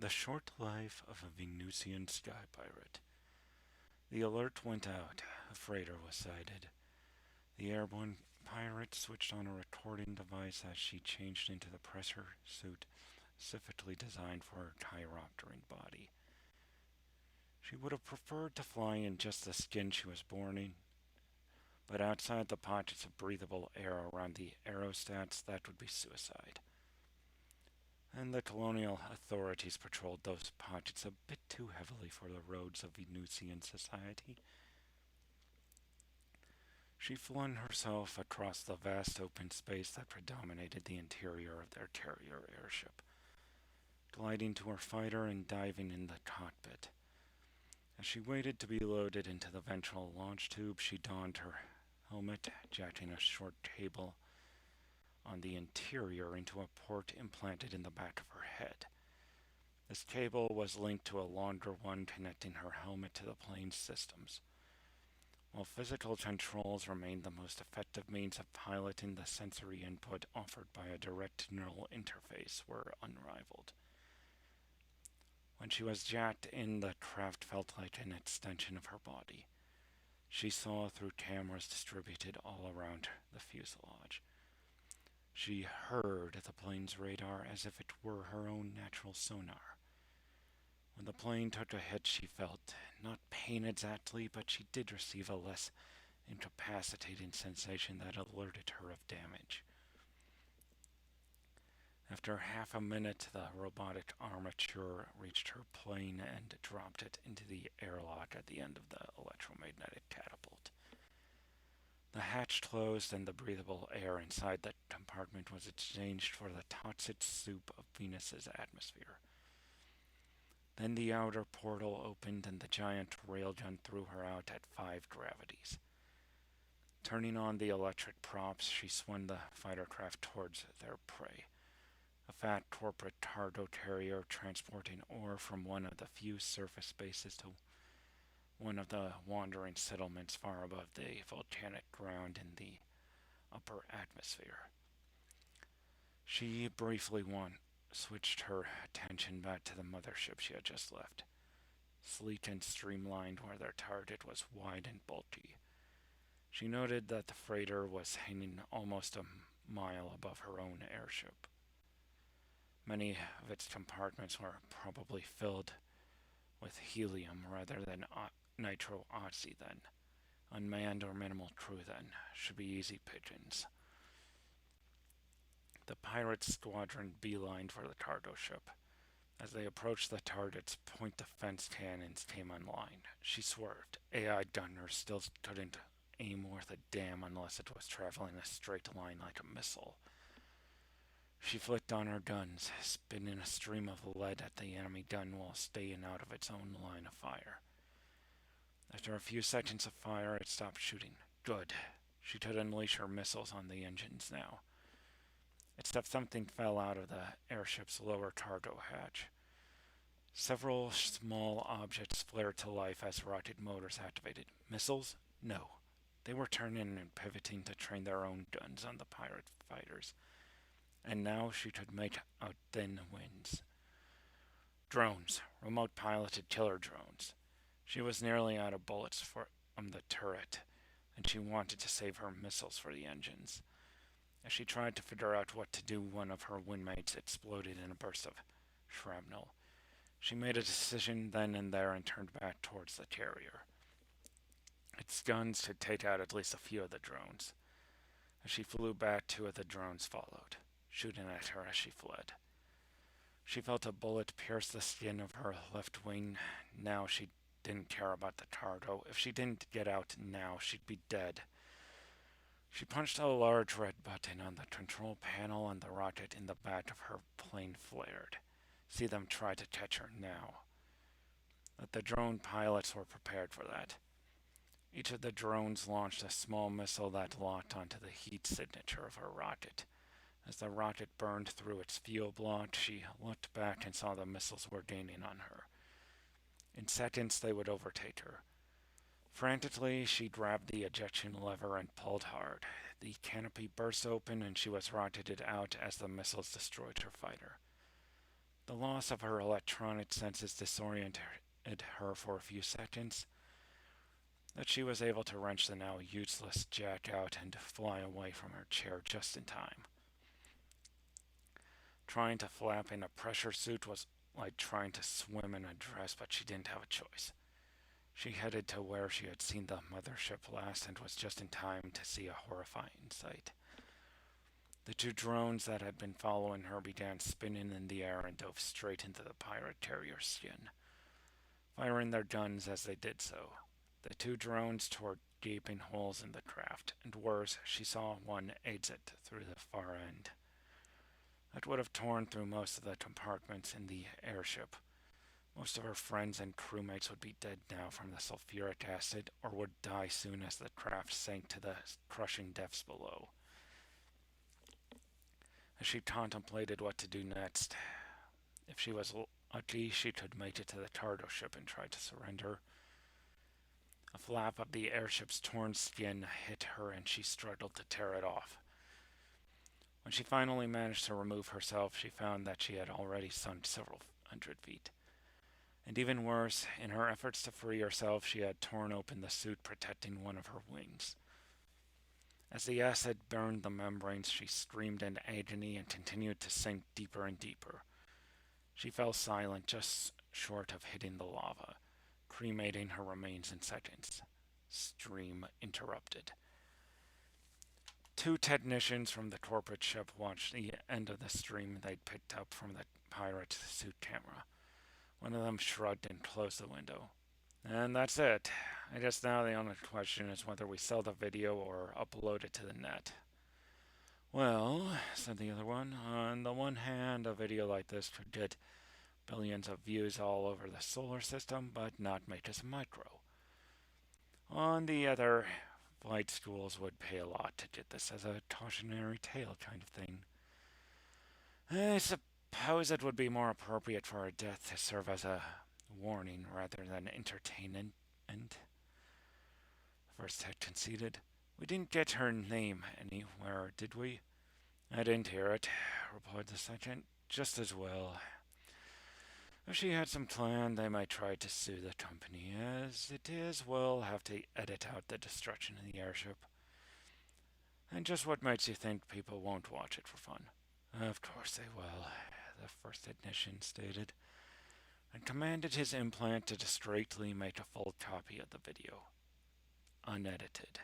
The Short Life of a Venusian Sky Pirate. The alert went out. A freighter was sighted. The airborne pirate switched on a recording device as she changed into the pressure suit specifically designed for her chiropteran body. She would have preferred to fly in just the skin she was born in, but outside the pockets of breathable air around the aerostats, that would be suicide. And the colonial authorities patrolled those pockets a bit too heavily for the roads of Venusian society. She flung herself across the vast open space that predominated the interior of their carrier airship, gliding to her fighter and diving in the cockpit. As she waited to be loaded into the ventral launch tube, she donned her helmet, jacking a short cable on the interior into a port implanted in the back of her head. This cable was linked to a longer one connecting her helmet to the plane's systems. While physical controls remained the most effective means of piloting, the sensory input offered by a direct neural interface were unrivaled. When she was jacked in, the craft felt like an extension of her body. She saw through cameras distributed all around the fuselage. She heard the plane's radar as if it were her own natural sonar. When the plane took a hit, she felt not pain exactly, but she did receive a less incapacitating sensation that alerted her of damage. After half a minute, the robotic armature reached her plane and dropped it into the airlock at the end of the electromagnetic catapult. The hatch closed and the breathable air inside the compartment was exchanged for the toxic soup of Venus's atmosphere. Then the outer portal opened and the giant railgun threw her out at 5 gravities. Turning on the electric props, she swung the fighter craft towards their prey. A fat corporate cargo carrier transporting ore from one of the few surface bases to one of the wandering settlements far above the volcanic ground in the upper atmosphere. She briefly switched her attention back to the mothership she had just left. Sleek and streamlined where their target was wide and bulky. She noted that the freighter was hanging almost a mile above her own airship. Many of its compartments were probably filled with helium rather than nitro-oxy. Unmanned or minimal crew should be easy pickings. The pirate squadron beelined for the cargo ship. As they approached the target's point-defense cannons came online. She swerved. AI gunners still couldn't aim worth a damn unless it was traveling a straight line like a missile. She flicked on her guns, spitting a stream of lead at the enemy gun while staying out of its own line of fire. After a few seconds of fire, it stopped shooting. Good. She could unleash her missiles on the engines now. Except something fell out of the airship's lower cargo hatch. Several small objects flared to life as rocket motors activated. Missiles? No. They were turning and pivoting to train their own guns on the pirate fighters. And now she could make out thin winds. Drones. Remote-piloted killer drones. She was nearly out of bullets from the turret, and she wanted to save her missiles for the engines. As she tried to figure out what to do, one of her wingmates exploded in a burst of shrapnel. She made a decision then and there and turned back towards the carrier. Its guns could take out at least a few of the drones. As she flew back, 2 of the drones followed, shooting at her as she fled. She felt a bullet pierce the skin of her left wing. Now she didn't care about the cargo. If she didn't get out now, she'd be dead. She punched a large red button on the control panel and the rocket in the back of her plane flared. See them try to catch her now. But the drone pilots were prepared for that. Each of the drones launched a small missile that locked onto the heat signature of her rocket. As the rocket burned through its fuel block, she looked back and saw the missiles were gaining on her. In seconds, they would overtake her. Frantically, she grabbed the ejection lever and pulled hard. The canopy burst open and she was rocketed out as the missiles destroyed her fighter. The loss of her electronic senses disoriented her for a few seconds, but she was able to wrench the now useless Jack out and fly away from her chair just in time. Trying to flap in a pressure suit was like trying to swim in a dress, but she didn't have a choice. She headed to where she had seen the mothership last and was just in time to see a horrifying sight. The two drones that had been following her began spinning in the air and dove straight into the pirate carrier's skin, firing their guns as they did so. The two drones tore gaping holes in the craft, and worse, she saw one exit through the far end. That would have torn through most of the compartments in the airship. Most of her friends and crewmates would be dead now from the sulfuric acid, or would die soon as the craft sank to the crushing depths below. As she contemplated what to do next, if she was lucky, she could make it to the cargo ship and try to surrender. A flap of the airship's torn skin hit her and she struggled to tear it off. When she finally managed to remove herself, she found that she had already sunk several hundred feet. And even worse, in her efforts to free herself, she had torn open the suit protecting one of her wings. As the acid burned the membranes, she screamed in agony and continued to sink deeper and deeper. She fell silent, just short of hitting the lava, cremating her remains in seconds. Stream interrupted. Two technicians from the corporate ship watched the end of the stream they'd picked up from the pirate's suit camera. One of them shrugged and closed the window. And that's it. I guess now the only question is whether we sell the video or upload it to the net. Well, said the other one, on the one hand, a video like this could get billions of views all over the solar system, but not make us a micro. On the other, flight schools would pay a lot to get this as a cautionary tale kind of thing. I suppose it would be more appropriate for her death to serve as a warning rather than entertainment. The first tech conceded. We didn't get her name anywhere, did we? I didn't hear it, replied the second. Just as well. If she had some plan, they might try to sue the company. As it is, we'll have to edit out the destruction of the airship. And just what makes you think people won't watch it for fun? Of course they will, the first technician stated, and commanded his implant to discreetly make a full copy of the video, unedited.